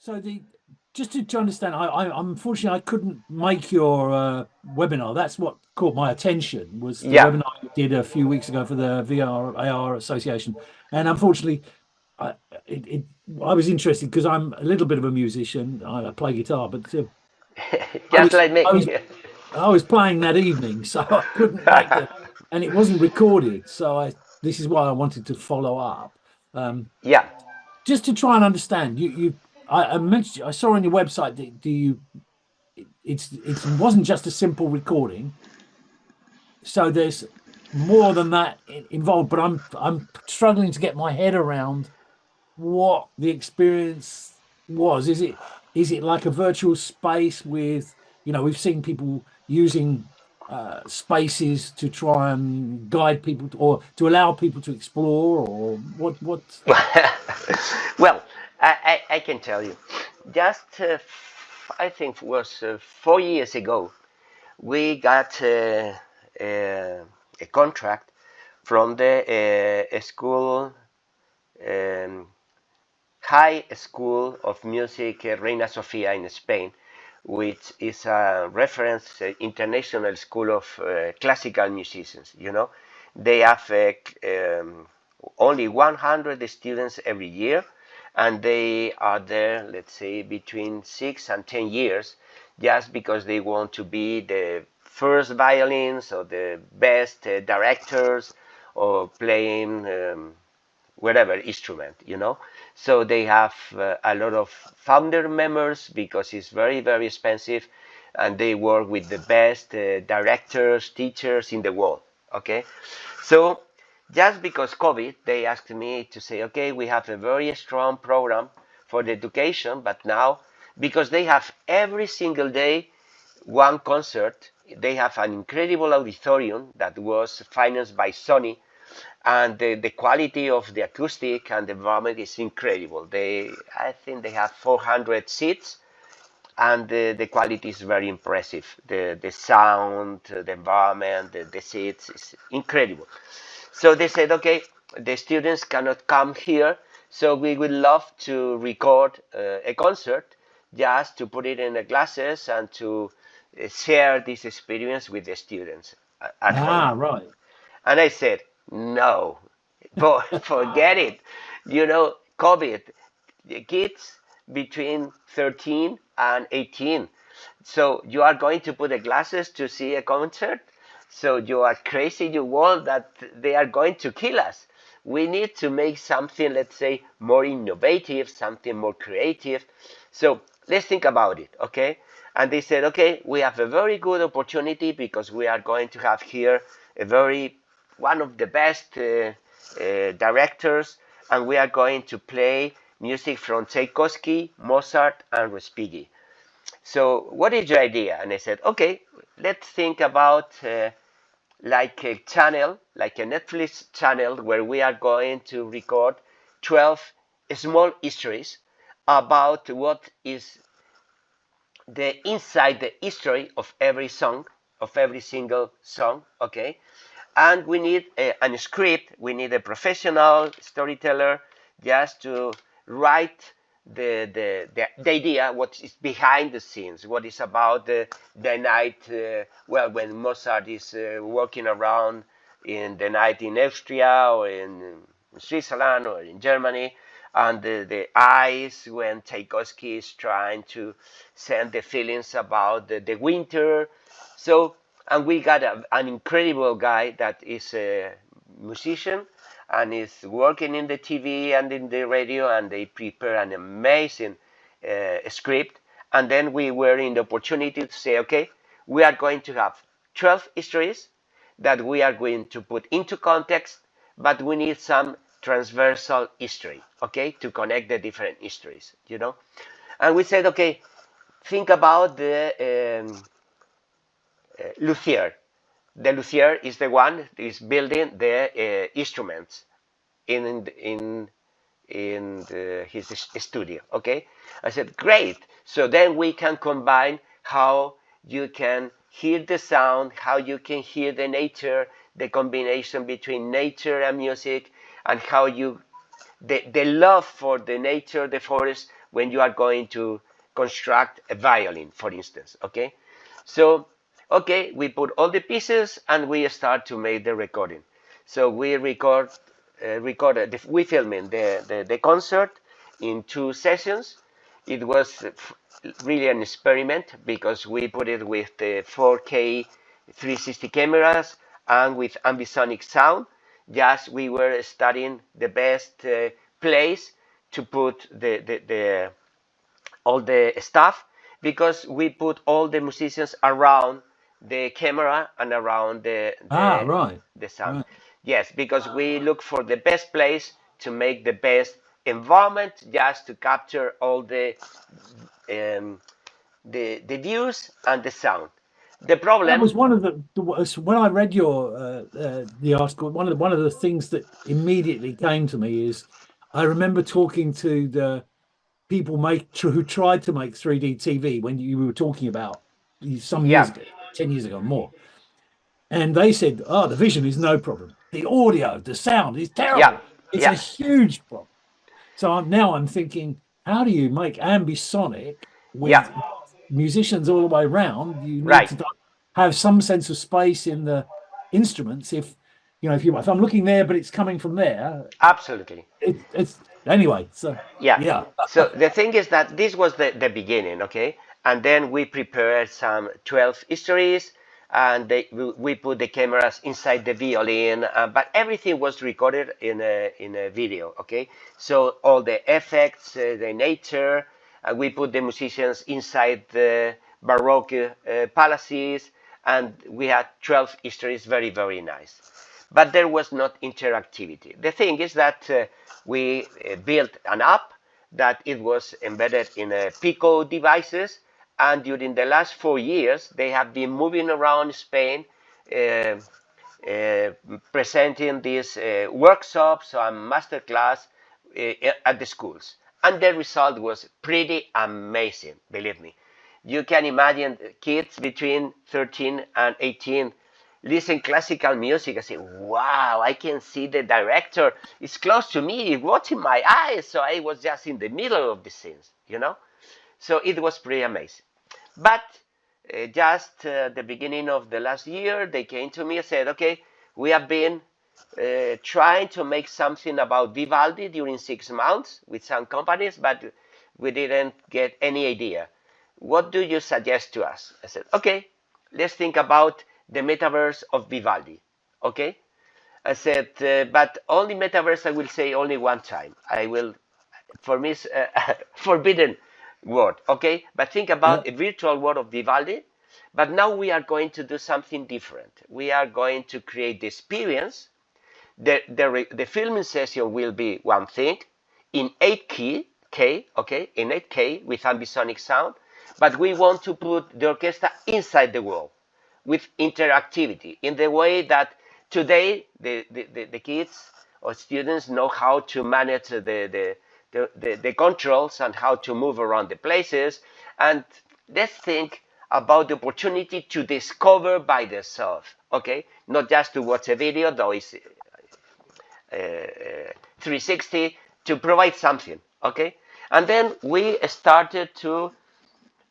So just to understand, unfortunately I couldn't make your webinar. That's what caught my attention was the Yeah. webinar you did a few weeks ago for the VRAR Association, and unfortunately, I it, it I was interested because I'm a little bit of a musician. I play guitar, but I Just was like I me. was I was playing that evening, so I couldn't make the, and it wasn't recorded. So this is why I wanted to follow up. Um, Yeah. just to try and understand I mentioned, I saw on your website that do you it wasn't just a simple recording, so there's more than that involved, but I'm struggling to get my head around what the experience was. Is it like a virtual space with, we've seen people using spaces to try and guide people or to allow people to explore, or what? Well, I can tell you. Just, I think it was 4 years ago, we got a contract from the school, um, High School of Music, Reina Sofia in Spain, which is a reference international school of classical musicians. They have only 100 students every year, and they are there, let's say, between 6 and 10 years, just because they want to be the first violins or the best directors or playing whatever instrument. So they have a lot of founder members because it's very, very expensive, and they work with the best directors, teachers in the world. Okay, so just because COVID, they asked me to say, okay, we have a very strong program for the education, but now because they have every single day one concert, they have an incredible auditorium that was financed by Sony, and the quality of the acoustic and the environment is incredible. I think they have 400 seats, and the quality is very impressive. The sound, the environment, the seats is incredible. So they said, okay, the students cannot come here, so we would love to record a concert just to put it in the classes and to share this experience with the students at home. Right. And I said, no, forget it. COVID, the kids between 13 and 18. So you are going to put the glasses to see a concert? So you are crazy, you want that they are going to kill us. We need to make something, let's say, more innovative, something more creative. So let's think about it, okay? And they said, okay, we have a very good opportunity because we are going to have here a very one of the best directors, and we are going to play music from Tchaikovsky, Mozart, and Respighi. So, what is your idea? And I said, okay, let's think about like a channel, like a Netflix channel, where we are going to record 12 small histories about what is the inside the history of every song, of every single song, okay? And we need a script, we need a professional storyteller just to write the idea, what is behind the scenes, what is about the night, when Mozart is walking around in the night in Austria or in Switzerland or in Germany, and the eyes when Tchaikovsky is trying to send the feelings about the winter. So, and we got an incredible guy that is a musician and is working in the TV and in the radio, and they prepare an amazing script. And then we were in the opportunity to say, okay, we are going to have 12 histories that we are going to put into context, but we need some transversal history, okay, to connect the different histories. And we said, okay, think about the luthier. The luthier is the one that is building the instruments in his studio. Okay, I said great. So then we can combine how you can hear the sound, how you can hear the nature, the combination between nature and music, and how the love for the nature, the forest, when you are going to construct a violin, for instance. Okay, so okay, we put all the pieces and we start to make the recording. So we we filming the concert in 2 sessions. It was really an experiment because we put it with the 4K 360 cameras and with Ambisonic sound. Just we were studying the best place to put the all the stuff, because we put all the musicians around the camera and around Right. the sound. Right. Yes, because we look for the best place to make the best environment, just to capture all um, the views and the sound. The That problem, was one of when I read your the article. One of the things that immediately came to me is I remember talking to the people who tried to make 3D TV when you were talking about some years yeah, ago, 10 years ago, or more, and they said, "Oh, the vision is no problem. The audio, the sound is yeah, terrible. It's a yeah, huge problem." So I'm thinking, how do you make ambisonic yeah, with musicians all the way around? You need right, to have some sense of space in the instruments. If I'm looking there, but it's coming from there, absolutely. it's anyway. So Yeah. yeah, So the thing is that this was the beginning, okay? And then we prepared some 12 histories, and we put the cameras inside the violin, but everything was recorded in a video, okay? So all the effects, the nature, we put the musicians inside the Baroque palaces, and we had 12 histories, very, very nice. But there was not interactivity. The thing is that we built an app that it was embedded in Pico devices, and during the last 4 years, they have been moving around Spain, uh, uh, presenting these workshops and masterclass at the schools. And the result was pretty amazing, believe me. You can imagine kids between 13 and 18 listen classical music and say, wow, I can see the director. It's close to me, it's watching my eyes. So I was just in the middle of the scenes, you know? So it was pretty amazing. But just the beginning of the last year, they came to me and said, okay, we have been trying to make something about Vivaldi during 6 months with some companies, but we didn't get any idea. What do you suggest to us? I said, okay, let's think about the metaverse of Vivaldi. Okay? I said, but only metaverse, I will say only one time. I will, for me, it's a forbidden word. Okay? But think yeah. about a virtual world of Vivaldi. But now we are going to do something different. We are going to create the experience. The filming session will be one thing in 8K, okay, in 8K with ambisonic sound, but we want to put the orchestra inside the world with interactivity in the way that today the kids or students know how to manage the controls and how to move around the places. And let's think about the opportunity to discover by themselves, okay? Not just to watch a video, though it's 360, to provide something, okay? And then we started to,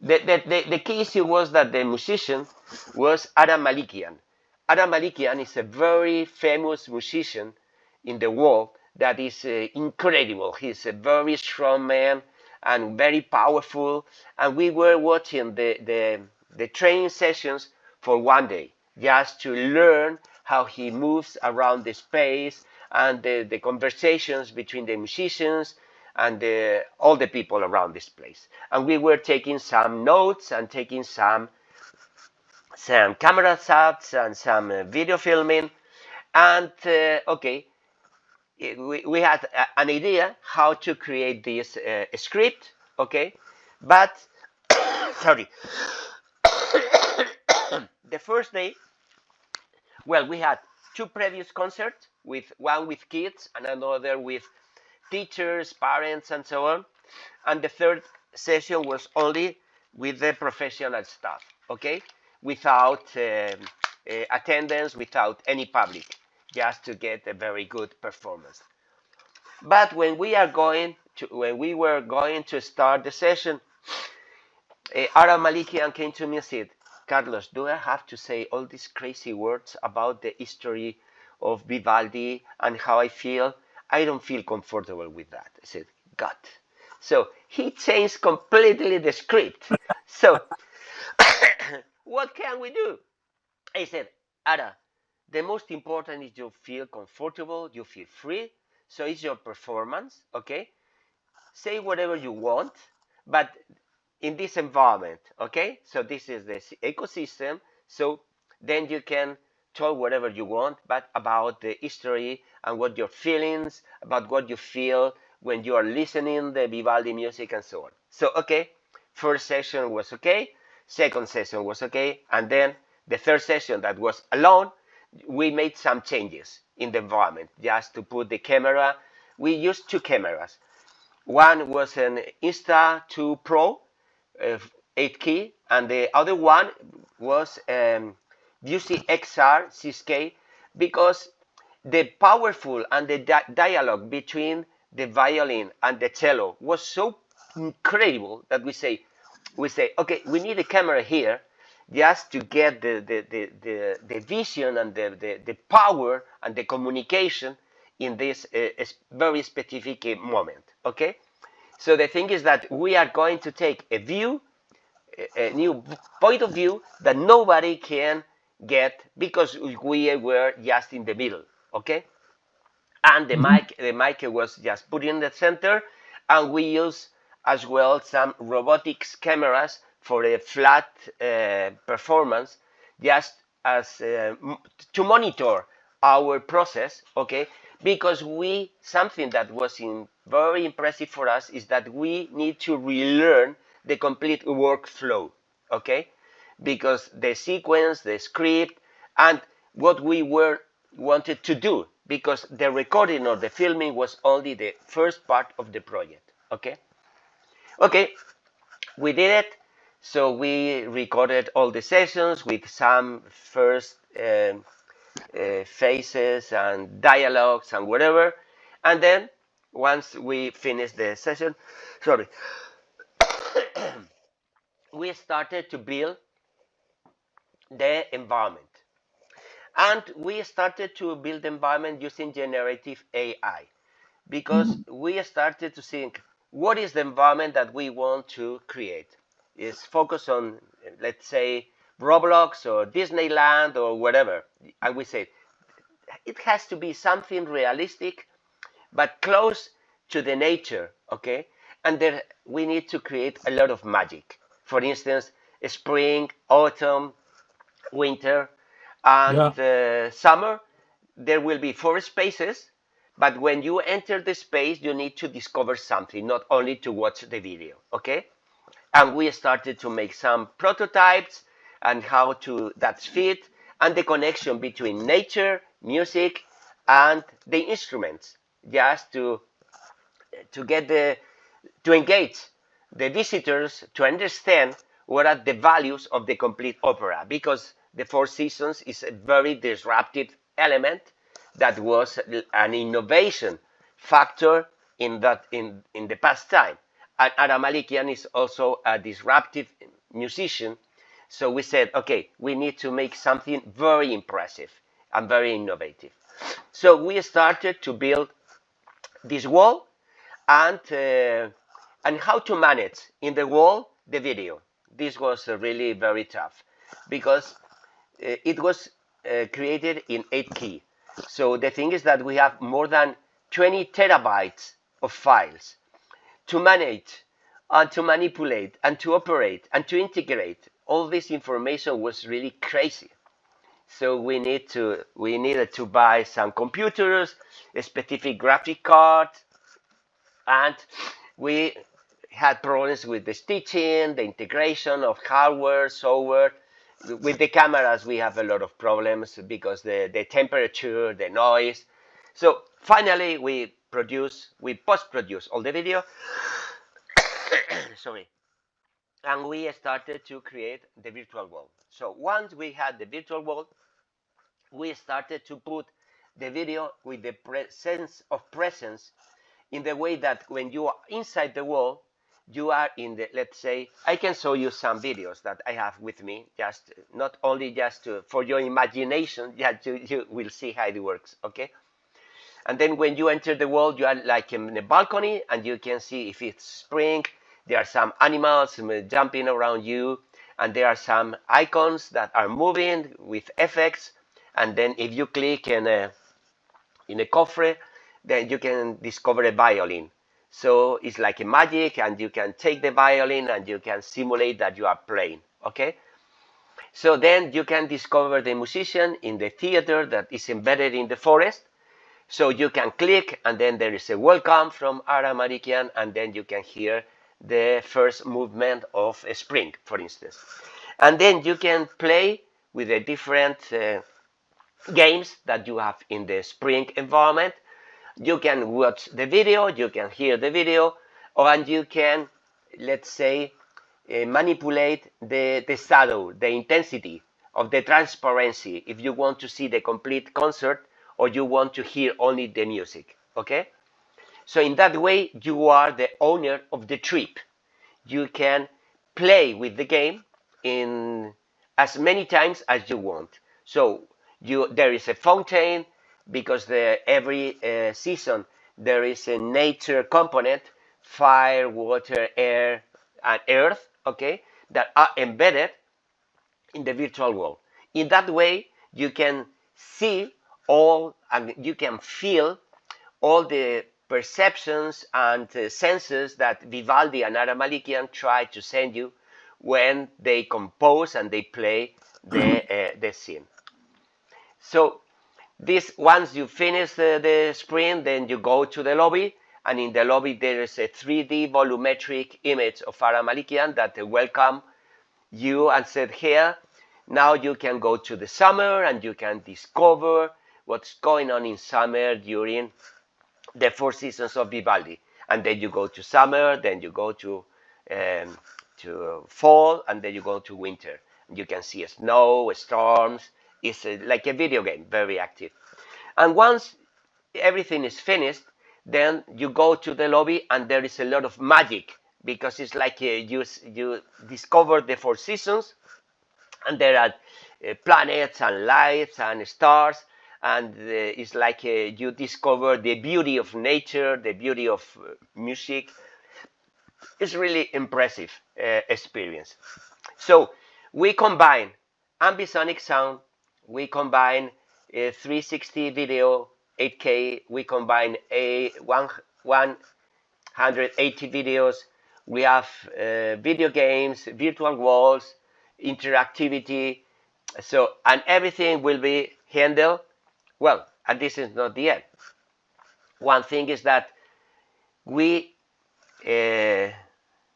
the key issue was that the musician was Ara Malikian. Ara Malikian is a very famous musician in the world that is incredible. He's a very strong man and very powerful. And we were watching the training sessions for one day just to learn how he moves around the space and the conversations between the musicians and all the people around this place. And we were taking some notes and taking some camera shots and some video filming. And okay, we had an idea how to create this script, okay? But, sorry, the first day, well, we had two previous concerts, with one with kids and another with teachers, parents, and so on. And the third session was only with the professional staff, okay? Without attendance, without any public, just to get a very good performance. But when we are going when we were going to start the session, Ara Malikian came to me and said, Carlos, do I have to say all these crazy words about the history of Vivaldi and how I feel? I don't feel comfortable with that. I said, God. So he changed completely the script. So what can we do? I said, Ara, the most important is you feel comfortable, you feel free. So it's your performance, okay? Say whatever you want, but in this environment, okay? So this is the ecosystem. So then you can talk whatever you want, but about the history and what your feelings, about what you feel when you are listening the Vivaldi music and so on. So, okay, first session was okay, second session was okay, and then the third session that was alone, we made some changes in the environment just to put the camera. We used two cameras. One was an Insta2 Pro, 8 key, and the other one was UC-XR 6K, because the powerful and the dialogue between the violin and the cello was so incredible that we say, okay, we need a camera here just to get the vision and the power and the communication in this very specific moment, okay? So the thing is that we are going to take a view, a new point of view that nobody can get because we were just in the middle, okay? And the mic was just put in the center, and we use as well some robotics cameras for a flat performance, just as to monitor our process, okay? Because something that was very impressive for us is that we need to relearn the complete workflow, okay? Because the sequence, the script, and what we wanted to do, because the recording or the filming was only the first part of the project, okay? Okay, we did it. So we recorded all the sessions with some first phases and dialogues and whatever. And then once we finished the session, sorry, we started to build the environment. And we started to build the environment using generative AI, because we started to think, what is the environment that we want to create? Is focus on, let's say, Roblox or Disneyland or whatever. And we said, it has to be something realistic, but close to the nature, okay? And then we need to create a lot of magic. For instance, spring, autumn, winter, and summer. There will be 4 spaces, but when you enter the space, you need to discover something, not only to watch the video, okay? And we started to make some prototypes and how to that's fit, and the connection between nature, music, and the instruments, just to get to engage the visitors to understand what are the values of the complete opera, because the Four Seasons is a very disruptive element that was an innovation factor in the past time. And Ara Malikian is also a disruptive musician. So we said, okay, we need to make something very impressive and very innovative. So we started to build this wall, and how to manage in the wall the video. This was really very tough, because it was created in 8 key. So the thing is that we have more than 20 terabytes of files to manage and to manipulate and to operate and to integrate. All this information was really crazy. So we needed to buy some computers, a specific graphic card, and we had problems with the stitching, the integration of hardware, software. With the cameras, we have a lot of problems because the temperature, the noise. So finally, we post-produce all the video. Sorry. And we started to create the virtual wall. So once we had the virtual wall, we started to put the video with the sense of presence in the way that when you are inside the wall, you are in the, let's say, I can show you some videos that I have with me, just not only just for your imagination, you will see how it works, okay? And then when you enter the wall, you are like in a balcony, and you can see if it's spring, there are some animals jumping around you, and there are some icons that are moving with effects. And then if you click in a cofre, then you can discover a violin. So it's like a magic, and you can take the violin and you can simulate that you are playing, okay? So then you can discover the musician in the theater that is embedded in the forest. So you can click, and then there is a welcome from Ara Malikian, and then you can hear the first movement of a spring, for instance. And then you can play with the different games that you have in the spring environment. You can watch the video, you can hear the video, and you can, let's say, manipulate the shadow, the intensity of the transparency, if you want to see the complete concert or you want to hear only the music, okay? So in that way, you are the owner of the trip. You can play with the game in as many times as you want. So there is a fountain, because every season there is a nature component, fire, water, air, and earth, okay, that are embedded in the virtual world. In that way, you can see all, and you can feel all the perceptions and senses that Vivaldi and Ara Malikian try to send you when they compose and they play the scene. So this, once you finish the sprint, then you go to the lobby, and in the lobby there is a 3D volumetric image of Ara Malikian that welcome you and said, here, now you can go to the summer and you can discover what's going on in summer during the 4 seasons of Vivaldi. And then you go to summer, then you go to fall, and then you go to winter. And you can see snow, storms. It's like a video game, very active. And once everything is finished, then you go to the lobby, and there is a lot of magic, because it's like you discover the 4 seasons, and there are planets and lights and stars, and it's like you discover the beauty of nature, the beauty of music. It's really impressive experience. So we combine ambisonic sound, we combine 360 video, 8K, we combine 180 videos, we have video games, virtual walls, interactivity, so, and everything will be handled. Well, and this is not the end. One thing is that we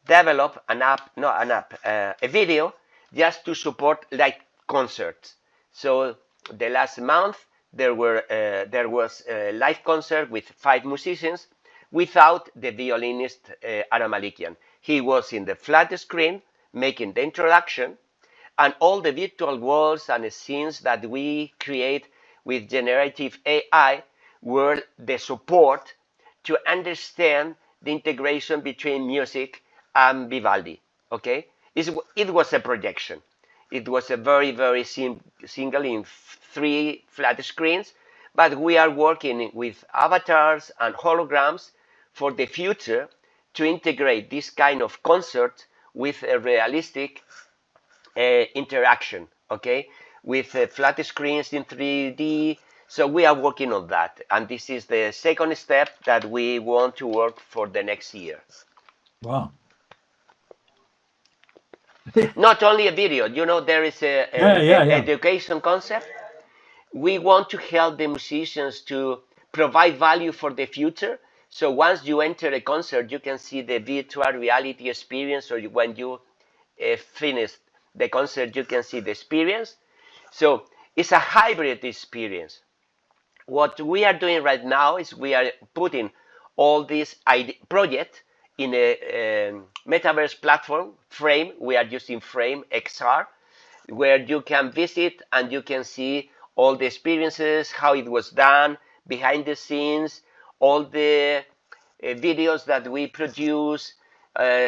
develop a video just to support like concerts. So the last month there was a live concert with 5 musicians without the violinist Ara Malikian. He was in the flat screen making the introduction, and all the virtual worlds and scenes that we create with generative AI were the support to understand the integration between music and Vivaldi, okay? It was a projection. It was a very, very single in 3 flat screens, but we are working with avatars and holograms for the future to integrate this kind of concert with a realistic interaction, okay, with flat screens in 3D. So we are working on that, and this is the second step that we want to work for the next year. Wow. Not only a video, you know, there is an education concept. We want to help the musicians to provide value for the future. So once you enter a concert, you can see the virtual reality experience, or when you finish the concert, you can see the experience. So it's a hybrid experience. What we are doing right now is we are putting all these projects in a metaverse platform, Frame. We are using Frame XR, where you can visit and you can see all the experiences, how it was done, behind the scenes, all the videos that we produce,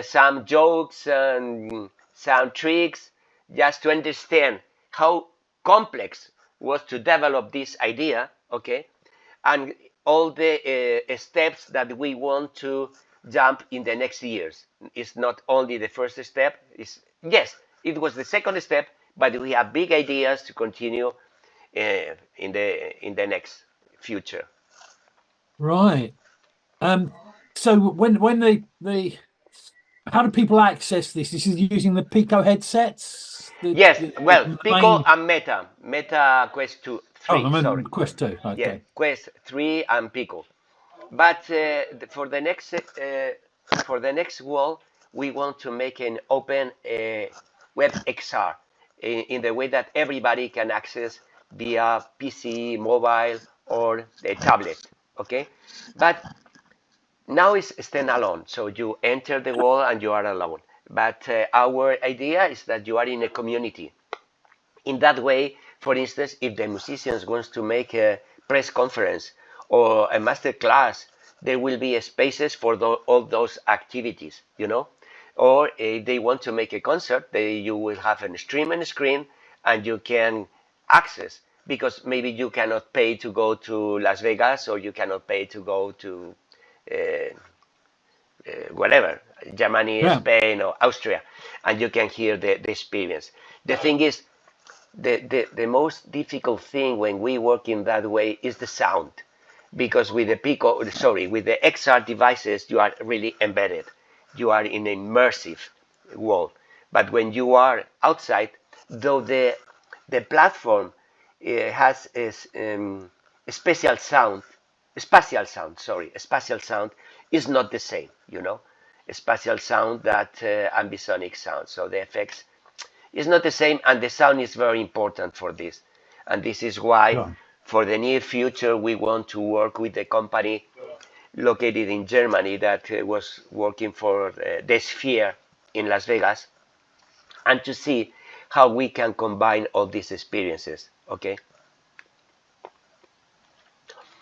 some jokes and some tricks, just to understand how complex was to develop this idea, okay, and all the steps that we want to jump in the next years. It's not only the first step. Yes, it was the second step, but we have big ideas to continue in the next future. Right. So when the how do people access this? This is using the Pico headsets, Yes, well, the Pico main. and Meta Quest 2, Oh, 3, I sorry. mean Quest 2. Yeah, Okay. Quest 3 and Pico. But for the next wall, we want to make an open web XR in the way that everybody can access via PC, mobile, or the tablet. Okay, but now it's standalone, so you enter the wall and you are alone. But our idea is that you are in a community. In that way, for instance, if the musicians wants to make a press conference or a master class, there will be spaces for all those activities, you know. Or if they want to make a concert, you will have a stream and a screen, and you can access, because maybe you cannot pay to go to Las Vegas, or you cannot pay to go to uh, whatever, Germany, Yeah. Spain, or Austria, and you can hear the experience. The thing is, the most difficult thing when we work in that way is the sound, because with with the XR devices, you are really embedded. You are in an immersive world. But when you are outside, though the platform has a special sound, a spatial sound is not the same, you know, a spatial sound that ambisonic sound. So the effects is not the same, and the sound is very important for this. And this is why, Yeah. for the near future, we want to work with a company located in Germany that was working for the Sphere in Las Vegas, and to see how we can combine all these experiences. Okay.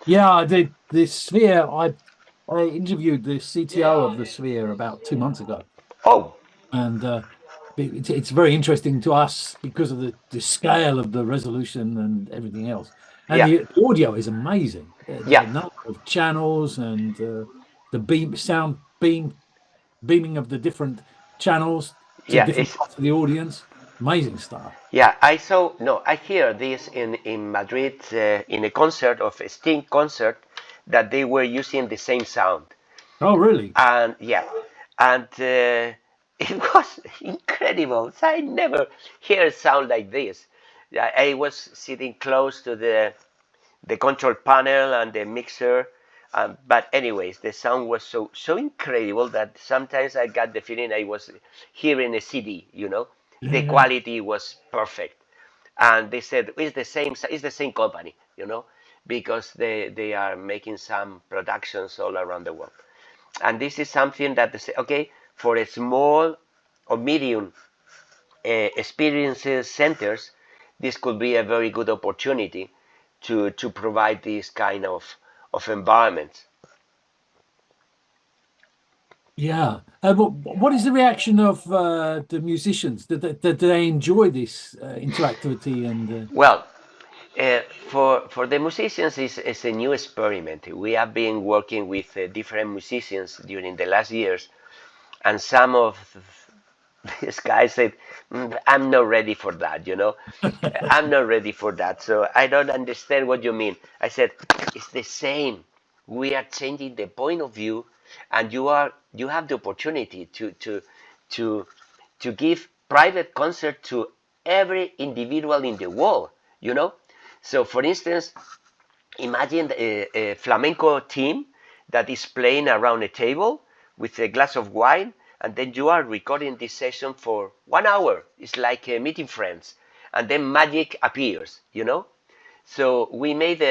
Yeah, the Sphere. I interviewed the CTO of the Sphere about 2 months ago, Oh, and it's very interesting to us because of the scale of the resolution and everything else. And yeah, the audio is amazing. The yeah, number of channels and the beaming of the different channels to yeah. different parts of the audience. Amazing stuff. Yeah, I saw, no, I hear this in Madrid in a concert of a Sting concert, that they were using the same sound. Oh, really? And yeah, and it was incredible. I never hear a sound like this. I was sitting close to the control panel and the mixer, but anyways, the sound was so incredible that sometimes I got the feeling I was hearing a CD. You know, the Yeah. quality was perfect, and they said it's the same company. You know, because they are making some productions all around the world. And this is something that they say, okay, for a small or medium experiences centers, this could be a very good opportunity to provide this kind of environments. Yeah. What is the reaction of the musicians? Do they enjoy this interactivity and Well, uh, for the musicians, it's a new experiment. We have been working with different musicians during the last years, and some of these guys said, I'm not ready for that, you know. I'm not ready for that. So I don't understand what you mean. I said, it's the same. We are changing the point of view, and you have the opportunity to to give private concert to every individual in the world, you know. So for instance, imagine a flamenco team that is playing around a table with a glass of wine, and then you are recording this session for 1 hour. It's like meeting friends, and then magic appears, you know. So we made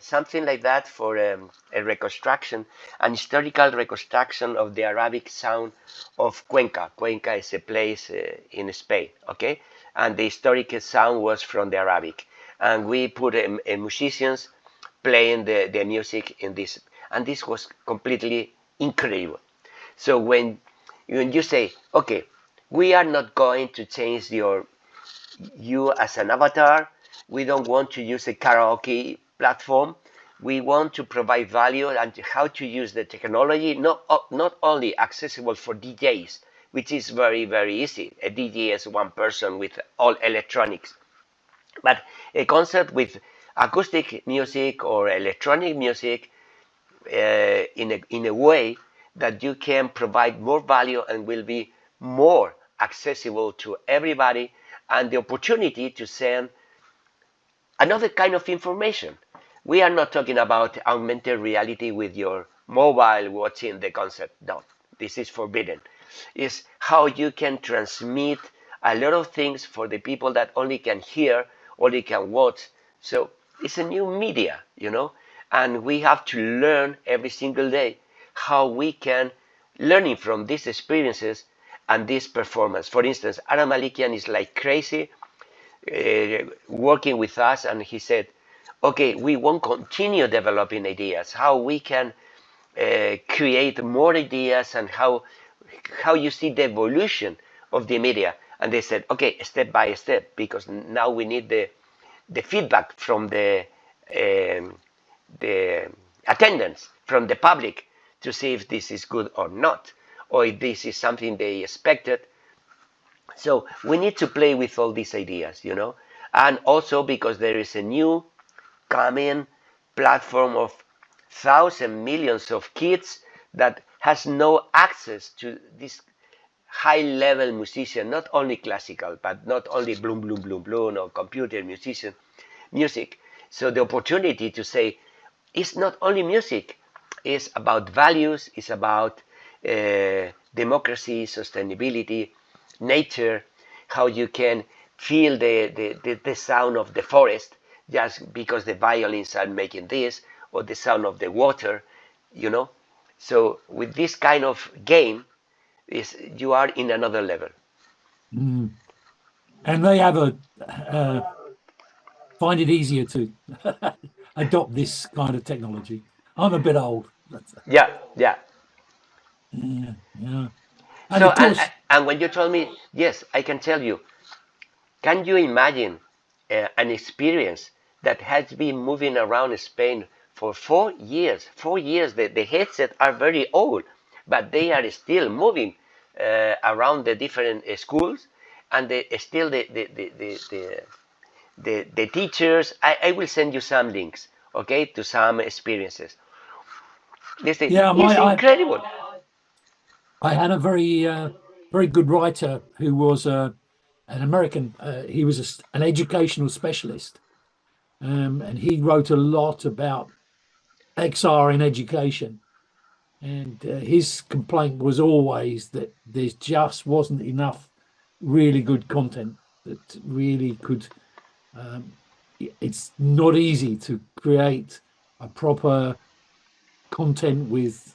something like that for a reconstruction, an historical reconstruction of the Arabic sound of Cuenca. Cuenca is a place in Spain, okay? And the historic sound was from the Arabic. And we put musicians playing the music in this. And this was completely incredible. So when you say, okay, we are not going to change you as an avatar. We don't want to use a karaoke platform. We want to provide value and how to use the technology, not only accessible for DJs, which is very, very easy. A DJ is one person with all electronics, but a concert with acoustic music or electronic music in a way that you can provide more value and will be more accessible to everybody, and the opportunity to send another kind of information. We are not talking about augmented reality with your mobile watching the concert. No, this is forbidden. It's how you can transmit a lot of things for the people that only can hear, only can watch. So it's a new media, and we have to learn every single day how we can learning from these experiences and this performance. For instance, Ara Malikian is like crazy working with us, and he said, okay, we won't continue developing ideas, how we can create more ideas, and how you see the evolution of the media. And they said, okay, step by step, because now we need the feedback from the attendance, from the public, to see if this is good or not, or if this is something they expected. So we need to play with all these ideas, and also because there is a new coming platform of thousands, millions of kids that has no access to this high-level musician, not only classical, but not only bloom, bloom, bloom, bloom, or computer music. So the opportunity to say, it's not only music, it's about values, it's about democracy, sustainability, nature, how you can feel the sound of the forest just because the violins are making this, or the sound of the water, So with this kind of game, you are in another level. Mm. And they have find it easier to adopt this kind of technology. I'm a bit old. Yeah, yeah. Yeah, yeah. And So of course, and when you told me, yes, I can tell you. Can you imagine an experience that has been moving around Spain for 4 years? 4 years. The headsets are very old, but they are still moving around the different schools, and still the teachers. I will send you some links, okay, to some experiences. yeah, It's incredible. I had a very good writer who was an American. He was an educational specialist, and he wrote a lot about XR in education. And his complaint was always that there just wasn't enough really good content that really could. It's not easy to create a proper content with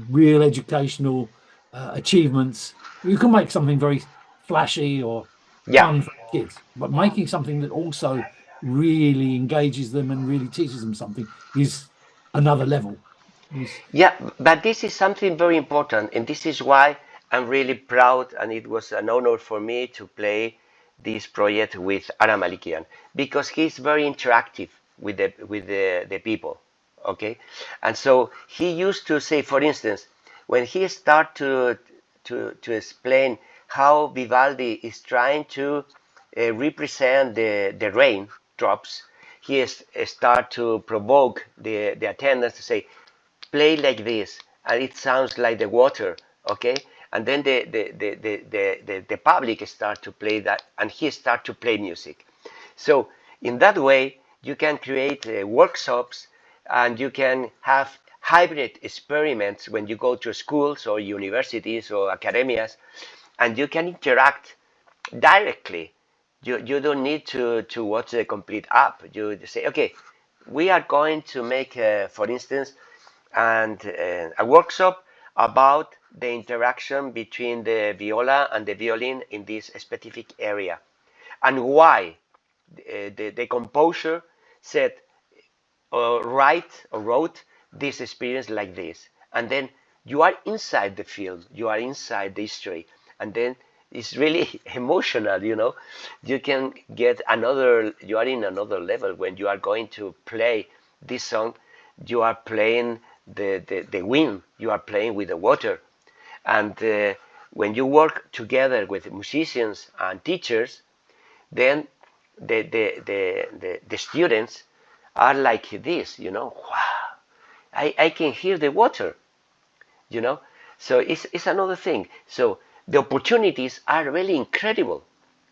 real educational achievements. You can make something very flashy or Yeah. fun for kids, but making something that also really engages them and really teaches them something is another level. Is Yeah, but this is something very important, and this is why I'm really proud, and it was an honor for me to play this project with Ara Malikian, because he's very interactive with the people. Okay, and so he used to say, for instance, when he started to explain how Vivaldi is trying to represent the rain drops, he start to provoke the attendants to say, play like this, and it sounds like the water, okay, and then the public start to play that, and he start to play music. So in that way you can create workshops, and you can have hybrid experiments when you go to schools or universities or academias, and you can interact directly. You don't need to watch the complete app. You say, okay, we are going to make, for instance, a workshop about the interaction between the viola and the violin in this specific area, and why the composer said or wrote this experience like this, and then you are inside the film, you are inside the history, and then it's really emotional, you know. You can get another, you are in another level when you are going to play this song. You are playing the wind, you are playing with the water. And when you work together with musicians and teachers, then the students are like this, you know. Wow, I can hear the water, you know. So it's another thing. So the opportunities are really incredible.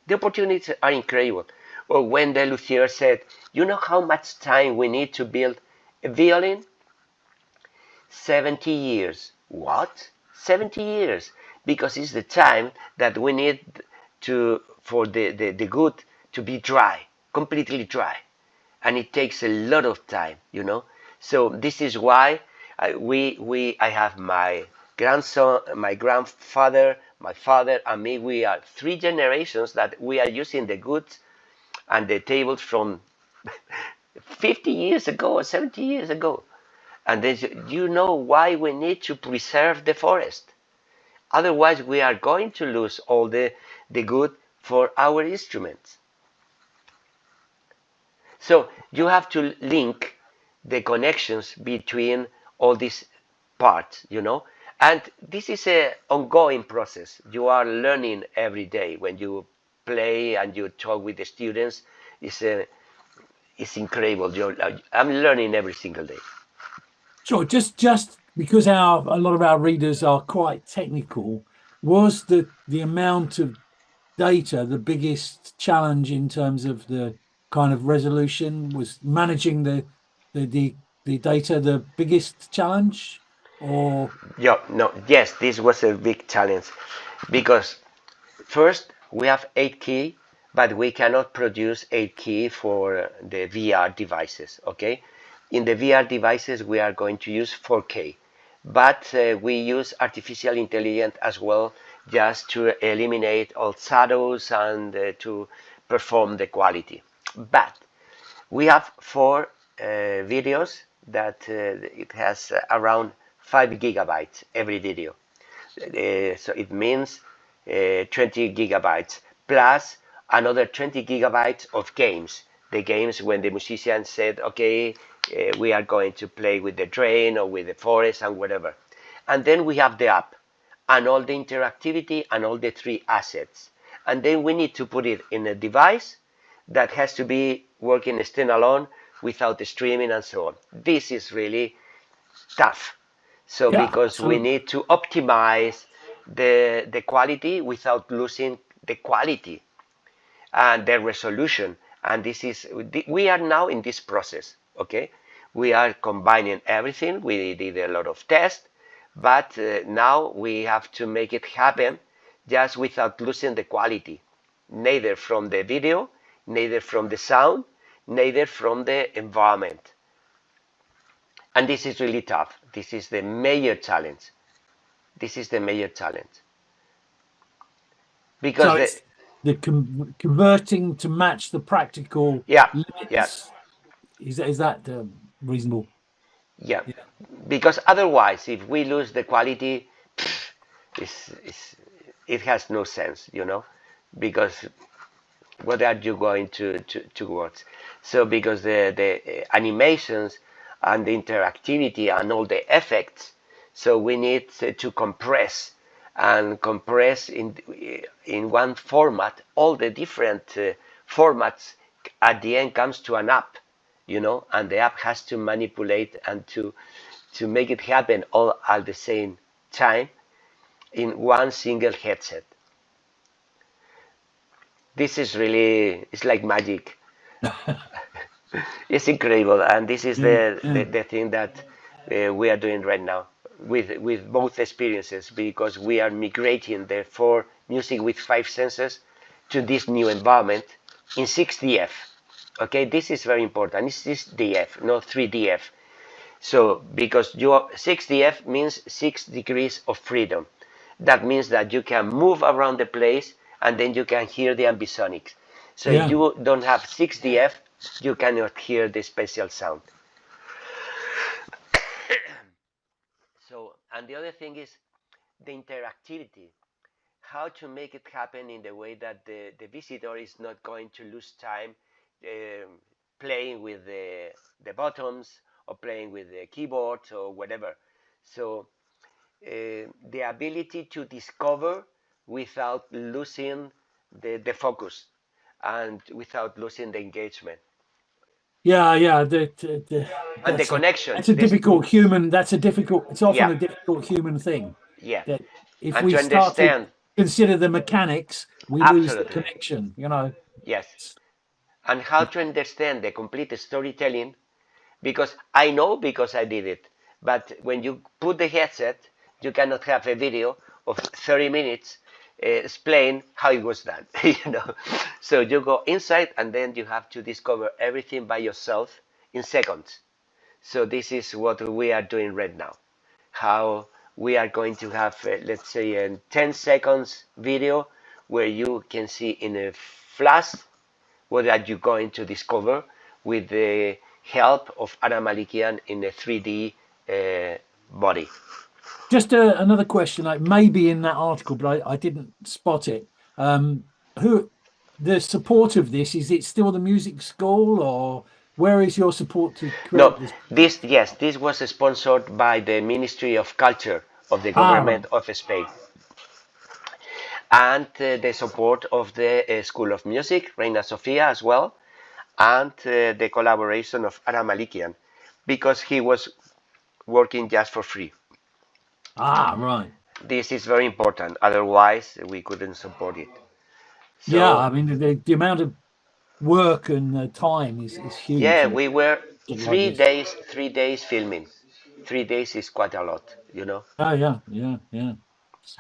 The opportunities are incredible. Or when the luthier said, you know how much time we need to build a violin? 70 years. What? 70 years? Because it's the time that we need for the wood to be dry, completely dry. And it takes a lot of time, you know. So this is why I have my grandson, my grandfather, my father, and me. We are 3 generations that we are using the goods and the tables from 50 years ago or 70 years ago. And then you know why we need to preserve the forest. Otherwise, we are going to lose all the good for our instruments. So you have to link the connections between all these parts, you know. And this is an ongoing process. You are learning every day when you play and you talk with the students. It's incredible. I'm learning every single day. Sure. Just because a lot of our readers are quite technical, was the amount of data the biggest challenge in terms of the kind of resolution? Was managing the the, the data the biggest challenge, or Yeah, no, yes, this was a big challenge because first we have 8 key, but we cannot produce 8 key for the VR devices. Okay, in the VR devices we are going to use 4K, but we use artificial intelligence as well, just to eliminate all shadows and to perform the quality. But we have 4 videos that it has around 5 GB every video. So it means 20 GB plus another 20 GB of games. The games when the musician said, okay, we are going to play with the drain or with the forest and whatever. And then we have the app and all the interactivity and all the 3 assets. And then we need to put it in a device that has to be working standalone without the streaming and so on. This is really tough. So yeah, because we absolutely. need to optimize the quality without losing the quality and the resolution. And this is, we are now in this process. Okay, we are combining everything. We did a lot of tests, but now we have to make it happen just without losing the quality, neither from the video, neither from the sound, neither from the environment. And this is really tough. This is the major challenge. This is the major challenge. Because So it's the converting to match the practical yeah, yeah, limits. Is that reasonable? yeah. Yeah. Because otherwise, if we lose the quality, it's, it has no sense, you know. Because what are you going towards? So because the animations and the interactivity and all the effects, so we need to compress and compress in one format all the different formats. At the end comes to an app, you know, and the app has to manipulate and to make it happen all at the same time in one single headset. This is really, it's like magic. It's incredible, and this is Yeah, yeah. the thing that we are doing right now with both experiences, because we are migrating the for music with 5 senses to this new environment in 6DF. Okay, this is very important. It's 6DF, not 3DF. So because your 6DF means 6 degrees of freedom. That means that you can move around the place and then you can hear the ambisonics. So if Yeah. you don't have 6DF, you cannot hear the spatial sound. So And the other thing is the interactivity, how to make it happen in the way that the visitor is not going to lose time um, playing with the buttons or playing with the keyboard or whatever. So the ability to discover without losing the focus and without losing the engagement Yeah. and the connection. That's a This, difficult human. It's often yeah, a difficult human thing yeah, that if and we to start to understand. consider the mechanics, we lose the Absolutely, connection, you know. yes, and how to understand the complete storytelling, because I know because I did it. But when you put the headset, you cannot have a video of 30 minutes explain how it was done. So you go inside and then you have to discover everything by yourself in seconds. So this is what we are doing right now. How we are going to have, let's say, a 10 seconds video where you can see in a flash what are you going to discover with the help of Ara Malikian in a 3D body. Just another question, like maybe in that article, but I didn't spot it. Who the support of this, is it still the music school, or where is your support to No, create this this, project? yes, this was sponsored by the Ministry of Culture of the Ah, government right. of Spain and the support of the School of Music, Reina Sofia as well, and the collaboration of Ara Malikian because he was working just for free. Ah, right. This is very important, otherwise we couldn't support it. Yeah, So I mean the amount of work and time is huge. yeah, we were Like this. 3 days filming. 3 days is quite a lot. Oh yeah.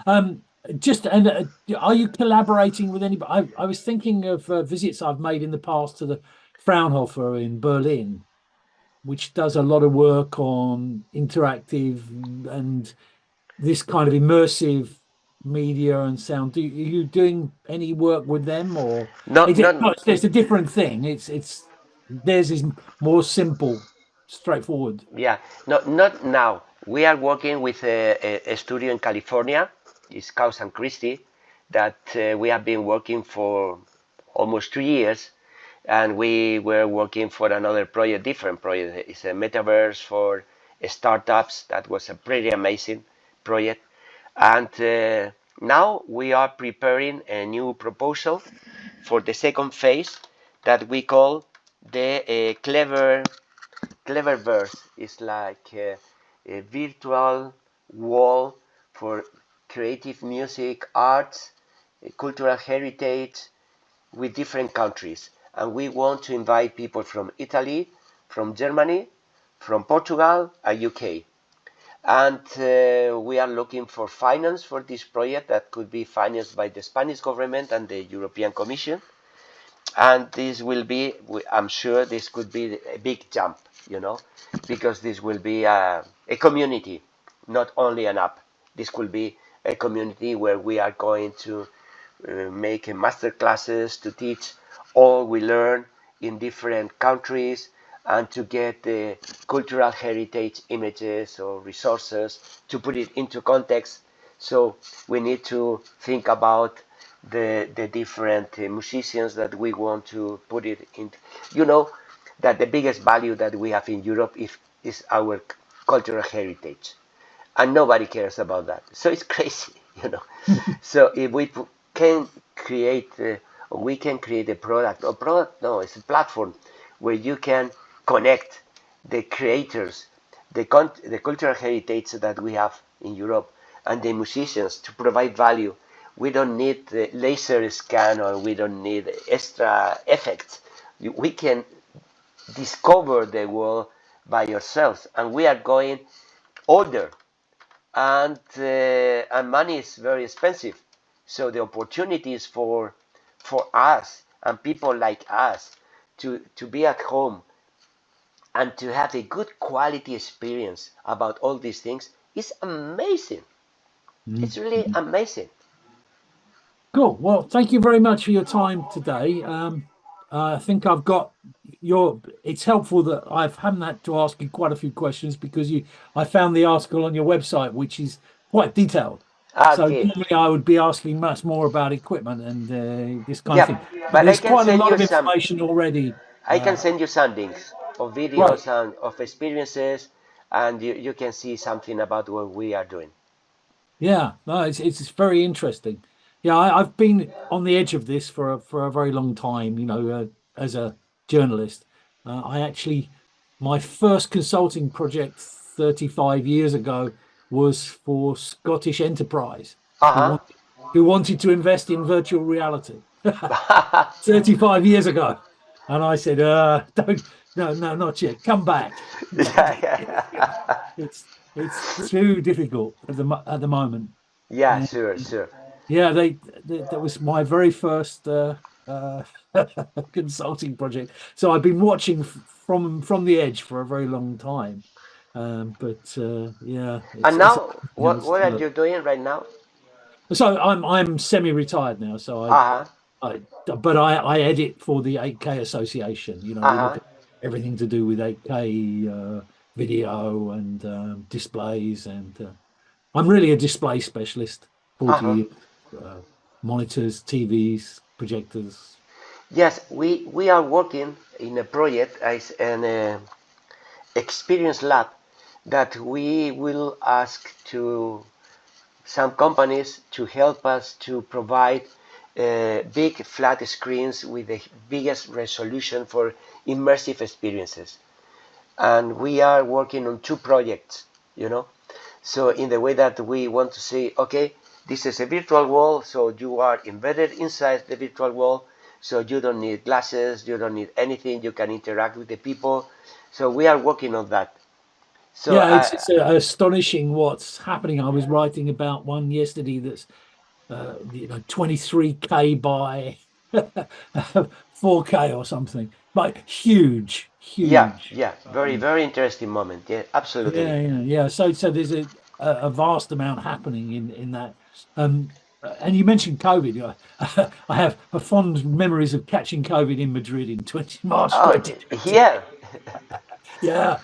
Um, just and are you collaborating with anybody? I was thinking of visits I've made in the past to the Fraunhofer in Berlin, which does a lot of work on interactive and this kind of immersive media and sound. Are you doing any work with them, or Not, is it? not, No, it's a different thing. It's theirs is more simple, straightforward. yeah, not now. We are working with a studio in California. It's Caus and Christie that we have been working for almost 2 years, and we were working for another project, different project. It's a metaverse for startups. That was a pretty amazing project, and now we are preparing a new proposal for the second phase that we call the Cleververse. Is like a virtual wall for creative music, arts, cultural heritage with different countries. And we want to invite people from Italy, from Germany, from Portugal, and UK. And we are looking for finance for this project that could be financed by the Spanish government and the European Commission. And this will be, I'm sure this could be a big jump, because this will be a community, not only an app. This could be a community where we are going to make master classes to teach all we learn in different countries and to get the cultural heritage images or resources to put it into context. So we need to think about the different musicians that we want to put it in. You know that the biggest value that we have in Europe is our cultural heritage, and nobody cares about that. So it's crazy, you know. So if we can create, we can create a product. Or product? No, it's a platform where you can connect the creators, the cultural heritage that we have in Europe, and the musicians to provide value. We don't need the laser scan or we don't need extra effects. We can discover the world by yourselves, and we are going older, and money is very expensive. So the opportunities for us and people like us to be at home and to have a good quality experience about all these things is amazing. It's really Mhm. amazing. Cool. Well, thank you very much for your time today. I think I've got your. It's helpful that I haven't had to ask you quite a few questions because I found the article on your website, which is quite detailed. So Okay. normally I would be asking much more about equipment and this kind of Yeah, thing. But but I there's can quite a send lot you of some. information already. I can send you some links of Right. videos and of experiences, and you can see something about what we are doing. Yeah, no, it's very interesting. Yeah, I've been on the edge of this for a very long time. As a journalist, I actually my first consulting project 35 years ago was for Scottish Enterprise, who Uh wanted who wanted to invest in virtual reality huh. 35 years ago, and I said, don't, no, no, not yet. Come back. Yeah, yeah. It's too difficult at the moment. Yeah, Uh, sure, sure. yeah, that was my very first uh, consulting project. So I've been watching from the edge for a very long time. But yeah, And it's now, amazing how this what are develops. you doing right now? So I'm semi-retired now. So Uh huh. but I edit for the 8K Association. Uh We look huh. at everything to do with 8K video and displays, and I'm really a display specialist. Uh 40 huh. years, monitors, TVs, projectors. Yes, we are working in a project as an experience lab that we will ask to some companies to help us to provide big flat screens with the biggest resolution for immersive experiences. And we are working on two projects, you know. So in the way that we want to say, okay, this is a virtual wall, so you are embedded inside the virtual wall, so you don't need glasses, you don't need anything, you can interact with the people. So we are working on that. So Yeah, it's astonishing what's happening. I was writing about one yesterday that's 23K by 4K or something, like huge, yeah, huge. yeah, very, very interesting moment. Yeah, absolutely. Yeah. So there's a vast amount happening in that. And you mentioned COVID. I have a fond memories of catching COVID in Madrid in 20 March Oh, 2020. yeah. Yeah,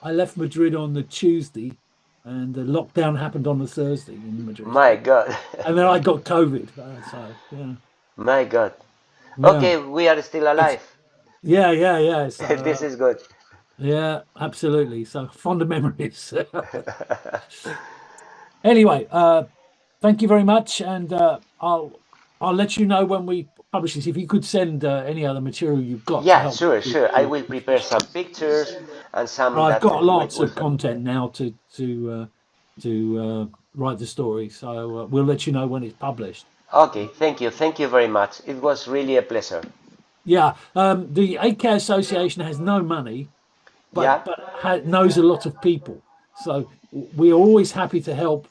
I left Madrid on the Tuesday, and the lockdown happened on the Thursday in Madrid, My God. and then I got COVID. So My God. yeah, Okay, we are still it's, alive. yeah. So This is good. yeah, absolutely. So fond of memories. Anyway, thank you very much, and I'll let you know when we publish this. If you could send any other material you've got to Yeah, help sure, with sure. I the will prepare some publication. pictures and But some I've that got might lots will of help. content now to write the story, so we'll let you know when it's published. Okay, thank you. Thank you very much. It was really a pleasure. Yeah, the 8K Association has no money, Yeah, but knows a lot of people, so we're always happy to help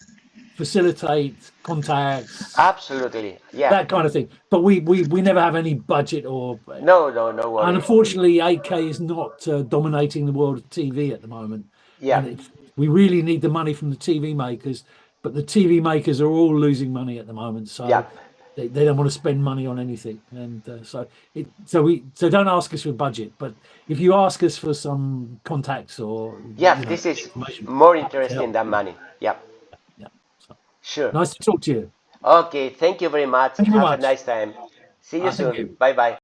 facilitate contacts, absolutely. Yeah. that kind of thing. But we never have any budget or, No, no, no and worries. unfortunately, 8K is not dominating the world of TV at the moment, Yeah, and we really need the money from the TV makers. But the TV makers are all losing money at the moment, yeah. so they don't want to spend money on anything. And so don't ask us for budget, but if you ask us for some contacts or Yeah, this is information, more happy to interesting help. than money. Yeah, Yeah. So sure. nice to talk to you. Okay, thank you very much. Thank you very Have a much. nice time. See you Thank soon. you. Bye bye.